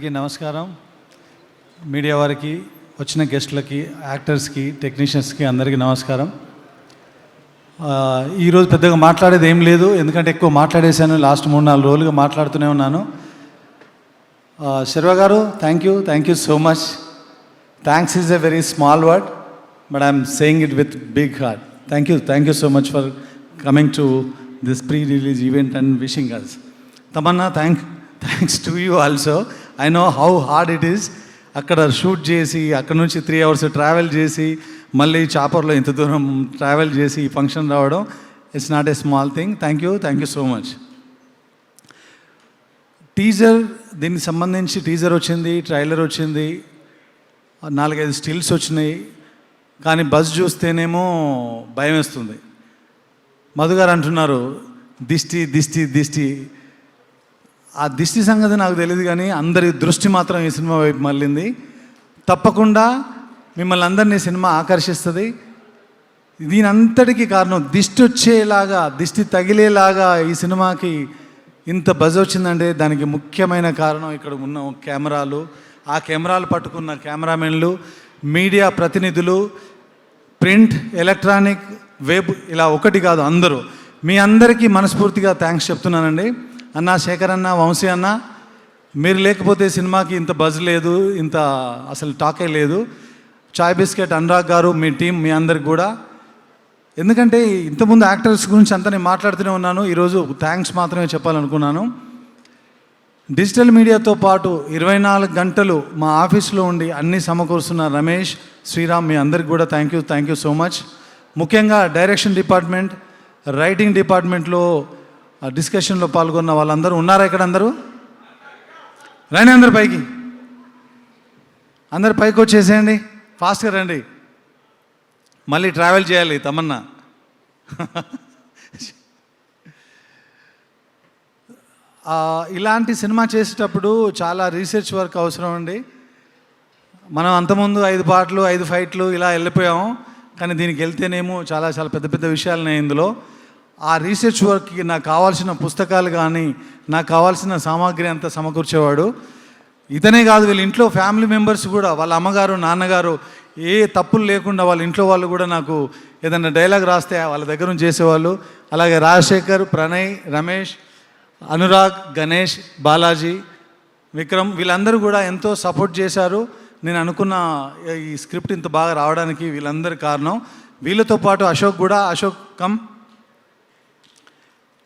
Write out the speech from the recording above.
అందరికీ నమస్కారం. మీడియా వారికి, వచ్చిన గెస్టులకి, యాక్టర్స్కి, టెక్నీషియన్స్కి అందరికీ నమస్కారం. ఈరోజు పెద్దగా మాట్లాడేది ఏం లేదు, ఎందుకంటే ఎక్కువ మాట్లాడేశాను. లాస్ట్ 3-4 రోజులుగా మాట్లాడుతూనే ఉన్నాను. శర్వ గారు, thank you so much. Thanks is a very small word, but I'm saying it with big heart. Thank you so much for coming to this pre-release event and wishing us. Tamannaah, thanks to you also. I know how hard it is. అక్కడ shoot చేసి, అక్కడ నుంచి 3 hours travel చేసి, మళ్ళీ చాపర్లో ఇంత దూరం travel చేసి ఈ ఫంక్షన్ రావడం, it's not a small thing. Thank you so much. Teaser, దీనికి సంబంధించి టీజర్ వచ్చింది, ట్రైలర్ వచ్చింది, 4-5 స్టిల్స్ వచ్చినాయి. కానీ బజ్ చూస్తేనేమో భయం వేస్తుంది. మధు గారు అంటున్నారు దిష్టి. ఆ దిష్టి సంగతి నాకు తెలియదు, కానీ అందరి దృష్టి మాత్రం ఈ సినిమా వైపు మళ్ళింది. తప్పకుండా మిమ్మల్ని అందరినీ సినిమా ఆకర్షిస్తుంది. దీని అంతటికీ కారణం దిష్టి తగిలేలాగా ఈ సినిమాకి ఇంత బజ్ వచ్చిందంటే దానికి ముఖ్యమైన కారణం ఇక్కడ ఉన్న కెమెరాలు, ఆ కెమెరాలు పట్టుకున్న కెమెరామెన్లు, మీడియా ప్రతినిధులు, ప్రింట్, ఎలక్ట్రానిక్, వెబ్, ఇలా ఒకటి కాదు, అందరూ. మీ అందరికీ మనస్ఫూర్తిగా థ్యాంక్స్ చెప్తున్నానండి. అన్న శేఖర్ అన్న, వంశీ అన్న, మీరు లేకపోతే సినిమాకి ఇంత బజ్ లేదు, ఇంత అసలు టాకే లేదు. చాయ్ బిస్కెట్ అనురాగ్ గారు, మీ టీం, మీ అందరికి కూడా. ఎందుకంటే ఇంతకుముందు యాక్టర్స్ గురించి అంతా నేను మాట్లాడుతూనే ఉన్నాను, ఈరోజు థ్యాంక్స్ మాత్రమే చెప్పాలనుకున్నాను. డిజిటల్ మీడియాతో పాటు 24 గంటలు మా ఆఫీస్లో ఉండి అన్నీ సమకూరుస్తున్న రమేష్, శ్రీరామ్, మీ అందరికి కూడా థ్యాంక్ యూ సో మచ్. ముఖ్యంగా డైరెక్షన్ డిపార్ట్మెంట్, రైటింగ్ డిపార్ట్మెంట్లో డిస్కషన్లో పాల్గొన్న వాళ్ళందరూ ఉన్నారా? ఇక్కడ అందరూ రండి, అందరు పైకి వచ్చేసేయండి, ఫాస్ట్గా రండి. మళ్ళీ ట్రావెల్ చేయాలి తమన్నా. ఇలాంటి సినిమా చేసేటప్పుడు చాలా రీసెర్చ్ వర్క్ అవసరం అండి. మనం అంతకుముందు 5 పాటలు 5 ఫైట్లు ఇలా వెళ్ళిపోయాము, కానీ దీనికి వెళ్తేనేమో చాలా పెద్ద విషయాలున్నాయి ఇందులో. ఆ రీసెర్చ్ వర్క్కి నాకు కావాల్సిన పుస్తకాలు కానీ, నాకు కావాల్సిన సామాగ్రి అంతా సమకూర్చేవాడు. ఇతనే కాదు, వీళ్ళ ఇంట్లో ఫ్యామిలీ మెంబర్స్ కూడా, వాళ్ళ అమ్మగారు, నాన్నగారు, ఏ తప్పులు లేకుండా వాళ్ళ ఇంట్లో వాళ్ళు కూడా నాకు ఏదైనా డైలాగ్ రాస్తే వాళ్ళ దగ్గర నుంచి చేసేవాళ్ళు. అలాగే రాజశేఖర్, ప్రణయ్, రమేష్, అనురాగ్, గణేష్, బాలాజీ, విక్రమ్, వీళ్ళందరూ కూడా ఎంతో సపోర్ట్ చేశారు. నేను అనుకున్న ఈ స్క్రిప్ట్ ఇంత బాగా రావడానికి వీళ్ళందరి కారణం. వీళ్ళతో పాటు అశోక్ కూడా. అశోక్ కమ్.